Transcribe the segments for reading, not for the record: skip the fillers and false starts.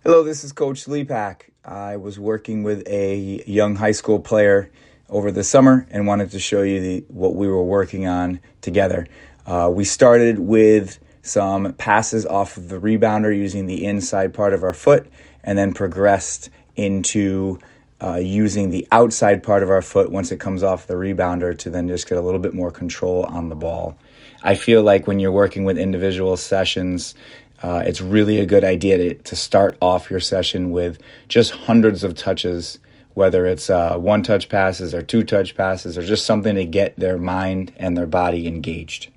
Hello, this is Coach Lepak. I was working with a young high school player over the summer and wanted to show you what we were working on together. We started with some passes off of the rebounder using the inside part of our foot, and then progressed into using the outside part of our foot once it comes off the rebounder to then just get a little bit more control on the ball. I feel like when you're working with individual sessions, it's really a good idea to start off your session with just hundreds of touches, whether it's one-touch passes or two-touch passes or just something to get their mind and their body engaged.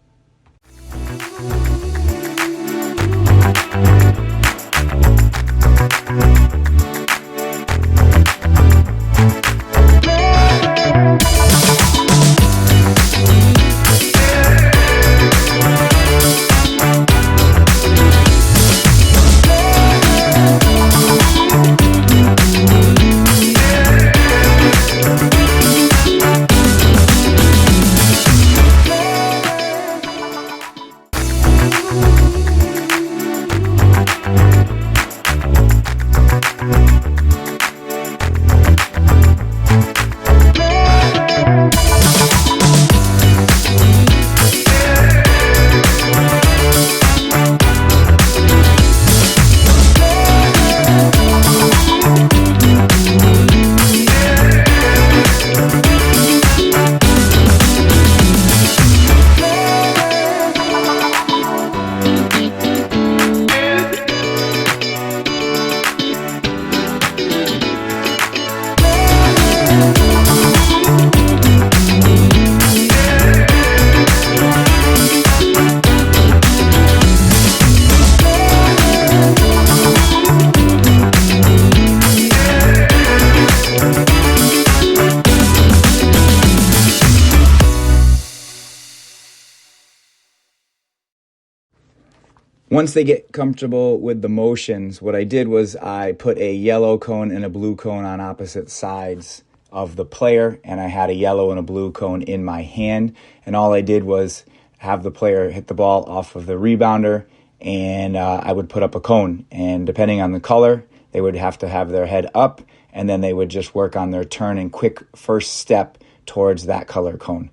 Once they get comfortable with the motions, what I did was I put a yellow cone and a blue cone on opposite sides of the player, and I had a yellow and a blue cone in my hand, and all I did was have the player hit the ball off of the rebounder, and I would put up a cone, and depending on the color, they would have to have their head up, and then they would just work on their turn and quick first step towards that color cone.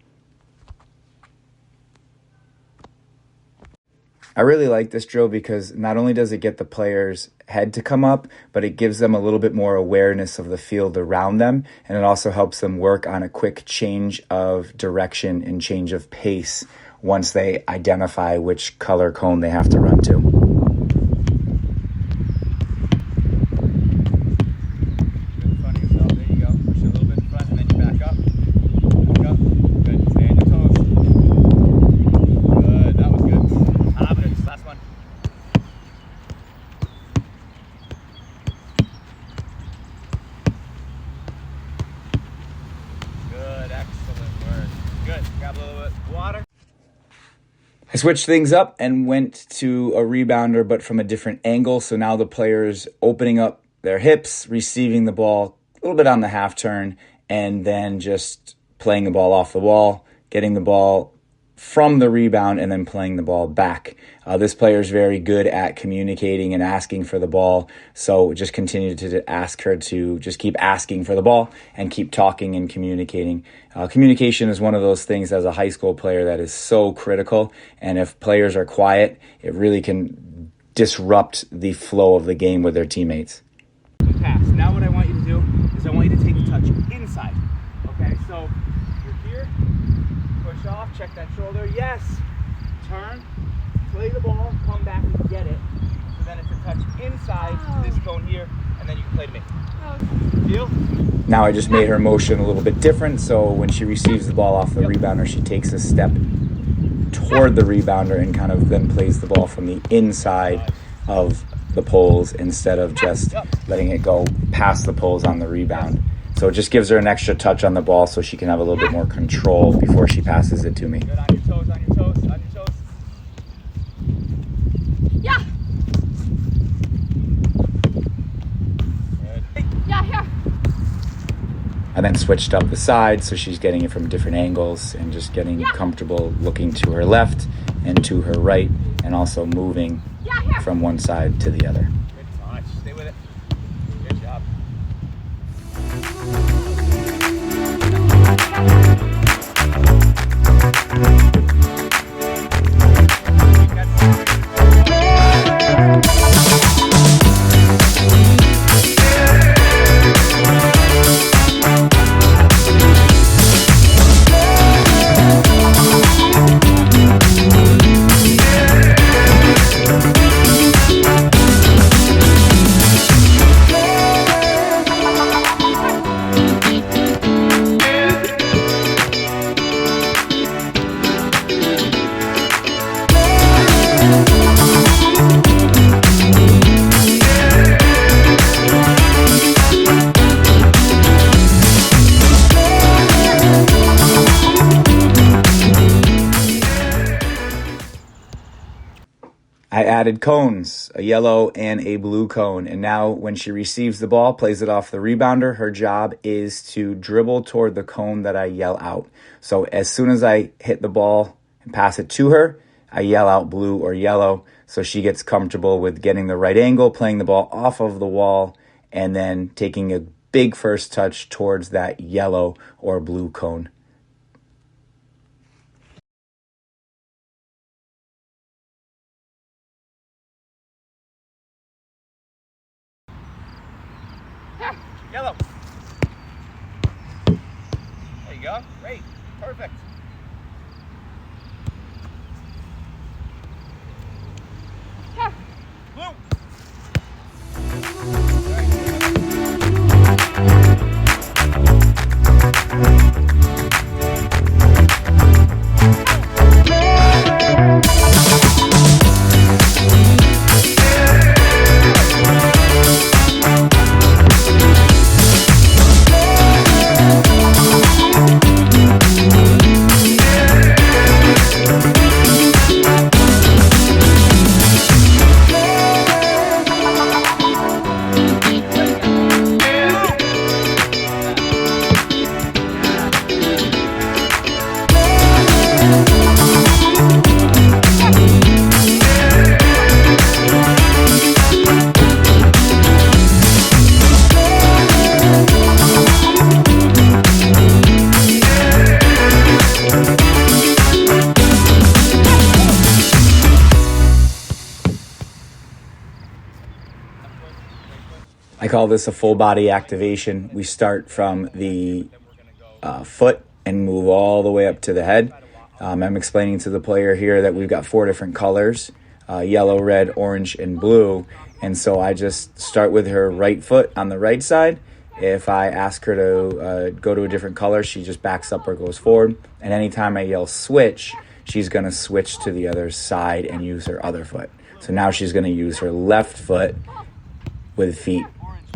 I really like this drill because not only does it get the player's head to come up, but it gives them a little bit more awareness of the field around them, and it also helps them work on a quick change of direction and change of pace once they identify which color cone they have to run to. I switched things up and went to a rebounder, but from a different angle. So now the player's opening up their hips, receiving the ball a little bit on the half turn, and then just playing the ball off the wall, getting the ball from the rebound, and then playing the ball back. This player is very good at communicating and asking for the ball, so just continue to ask her to just keep asking for the ball and keep talking and communicating. Communication is one of those things as a high school player that is so critical, and if players are quiet, it really can disrupt the flow of the game with their teammates. Pass. Now what I want you to do is I want you to take a touch inside. Okay, so you're here, push off, check that shoulder, yes, turn, play the ball, come back and get it. So then it's a touch inside this cone here, and then you can play to me. Deal? Now I just made her motion a little bit different, so when she receives the ball off the rebounder, she takes a step toward the rebounder and kind of then plays the ball from the inside of the poles instead of just letting it go past the poles on the rebound. So it just gives her an extra touch on the ball so she can have a little bit more control before she passes it to me. Good, on your toes, on your toes, on your toes. Yeah. Good. Yeah, here. I then switched up the side so she's getting it from different angles and just getting comfortable looking to her left and to her right, and also moving from one side to the other. Good touch. Stay with it. added cones, a yellow and a blue cone. And now when she receives the ball, plays it off the rebounder, her job is to dribble toward the cone that I yell out. So as soon as I hit the ball and pass it to her, I yell out blue or yellow. So she gets comfortable with getting the right angle, playing the ball off of the wall, and then taking a big first touch towards that yellow or blue cone. Yellow. There you go. Great. Perfect. Blue. I call this a full body activation. We start from the foot and move all the way up to the head. I'm explaining to the player here that we've got 4 different colors, yellow, red, orange, and blue. And so I just start with her right foot on the right side. If I ask her to go to a different color, she just backs up or goes forward. And anytime I yell switch, she's going to switch to the other side and use her other foot. So now she's going to use her left foot with feet.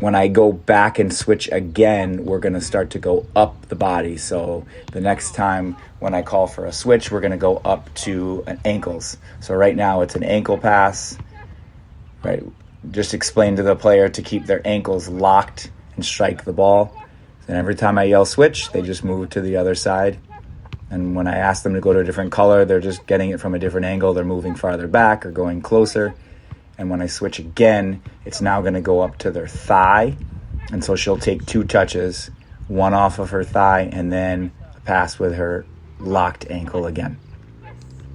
When I go back and switch again, we're going to start to go up the body. So the next time when I call for a switch, we're going to go up to ankles. So right now it's an ankle pass. Right? Just explain to the player to keep their ankles locked and strike the ball. And every time I yell switch, they just move to the other side. And when I ask them to go to a different color, they're just getting it from a different angle. They're moving farther back or going closer. And when I switch again, it's now going to go up to their thigh. And so she'll take 2 touches, one off of her thigh, and then pass with her locked ankle again.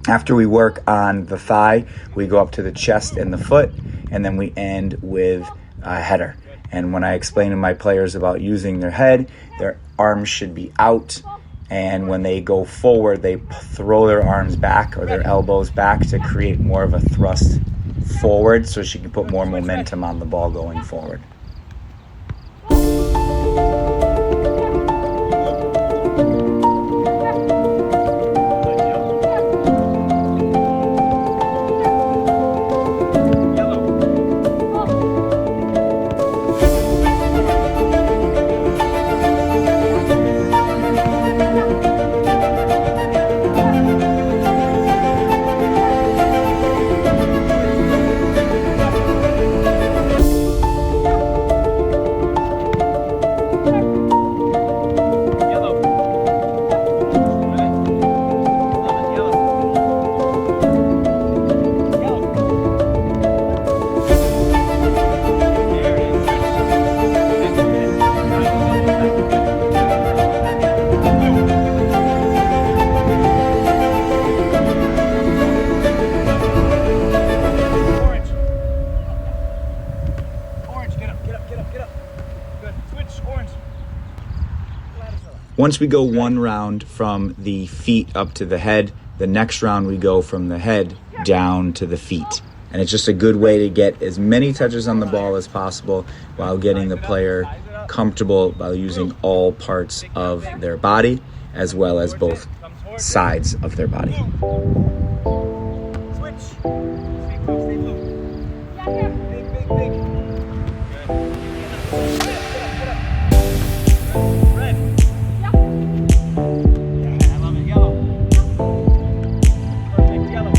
After we work on the thigh, we go up to the chest and the foot, and then we end with a header. And when I explain to my players about using their head, their arms should be out. And when they go forward, they throw their arms back or their elbows back to create more of a thrust forward so she can put more momentum on the ball going forward. Once we go one round from the feet up to the head, the next round we go from the head down to the feet. And it's just a good way to get as many touches on the ball as possible while getting the player comfortable by using all parts of their body as well as both sides of their body. Switch. Stay blue. Big. Good. Red. Yeah, I love it. Yellow. Perfect. Yellow.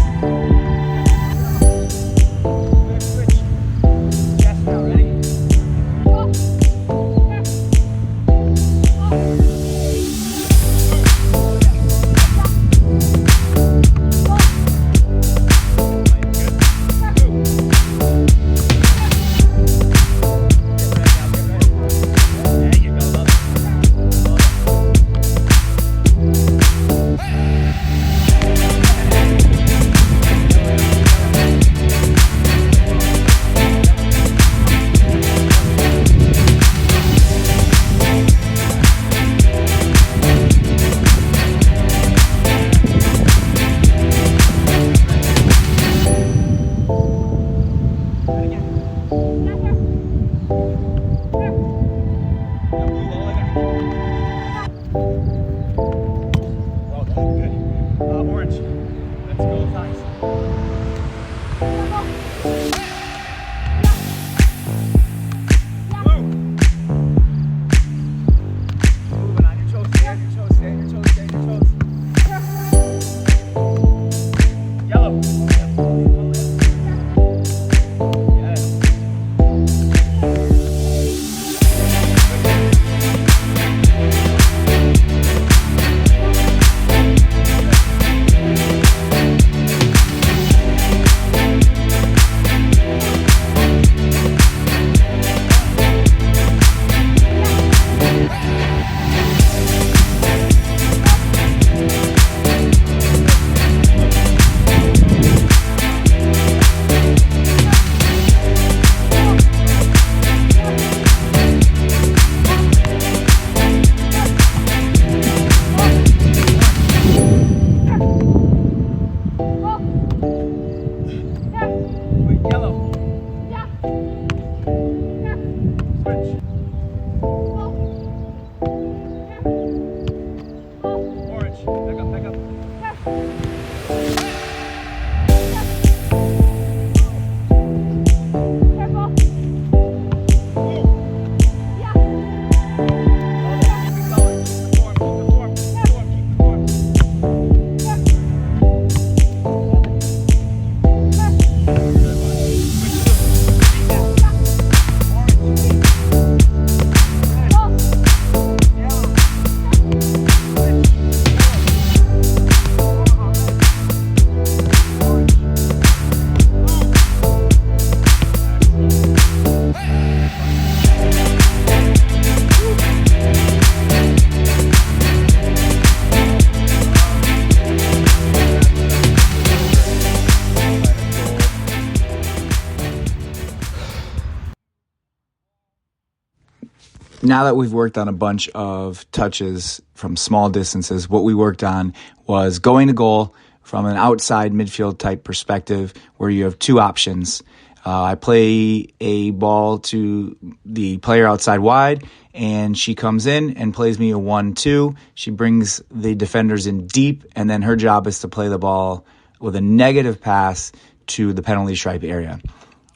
Now that we've worked on a bunch of touches from small distances, what we worked on was going to goal from an outside midfield type perspective where you have two options. I play a ball to the player outside wide, and she comes in and plays me a 1-2. She brings the defenders in deep, and then her job is to play the ball with a negative pass to the penalty stripe area.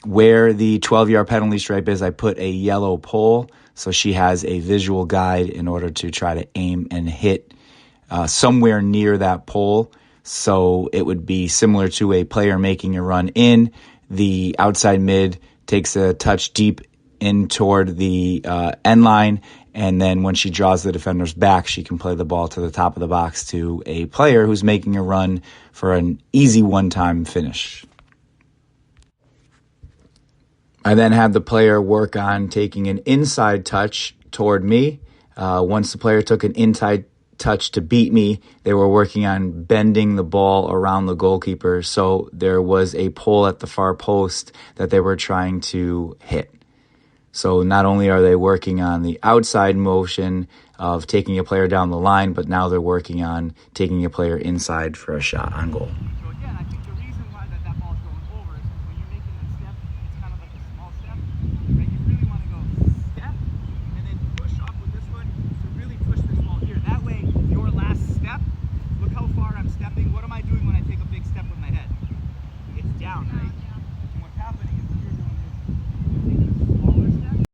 Where the 12-yard penalty stripe is, I put a yellow pole, so she has a visual guide in order to try to aim and hit somewhere near that pole. So it would be similar to a player making a run in. The outside mid takes a touch deep in toward the end line, and then when she draws the defenders back, she can play the ball to the top of the box to a player who's making a run for an easy one-time finish. I then had the player work on taking an inside touch toward me. Once the player took an inside touch to beat me, they were working on bending the ball around the goalkeeper. So there was a pole at the far post that they were trying to hit. So not only are they working on the outside motion of taking a player down the line, but now they're working on taking a player inside for a shot on goal. So again, I think the reason why that ball is going over is because when you're making that step, it's kind of like a small step. Right? You really want to go step and then push off with this one to really push this ball here. That way, your last step, look how far I'm stepping. What am I doing when I take a big step with my head? It's down, right? And what's happening is you're doing this, you're taking a smaller step.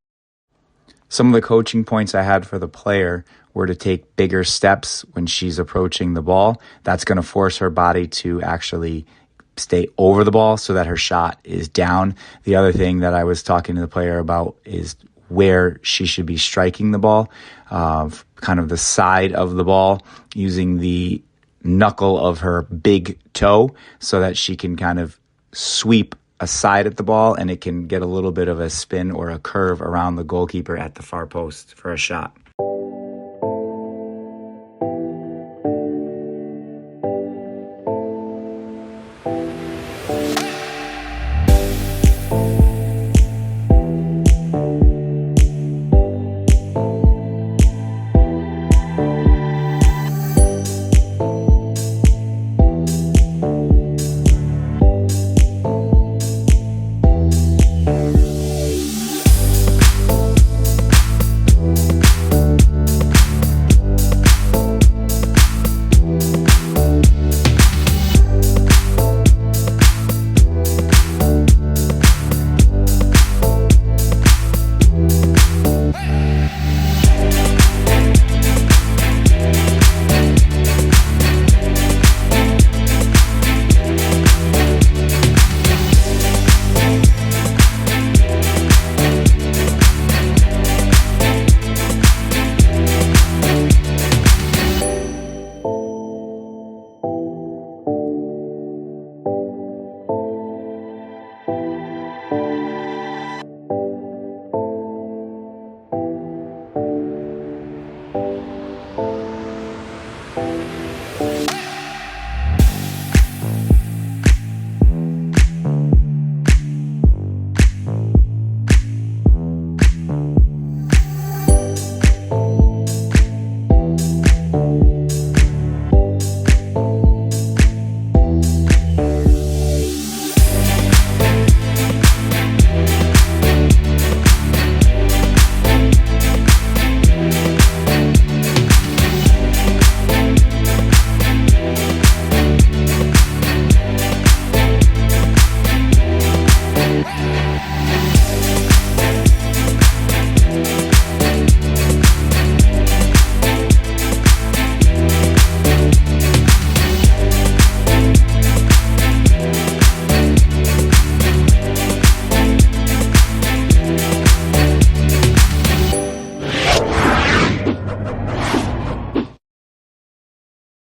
Some of the coaching points I had for the player were to take bigger steps when she's approaching the ball. That's going to force her body to actually stay over the ball so that her shot is down. The other thing that I was talking to the player about is where she should be striking the ball, kind of the side of the ball, using the knuckle of her big toe so that she can kind of sweep aside at the ball and it can get a little bit of a spin or a curve around the goalkeeper at the far post for a shot.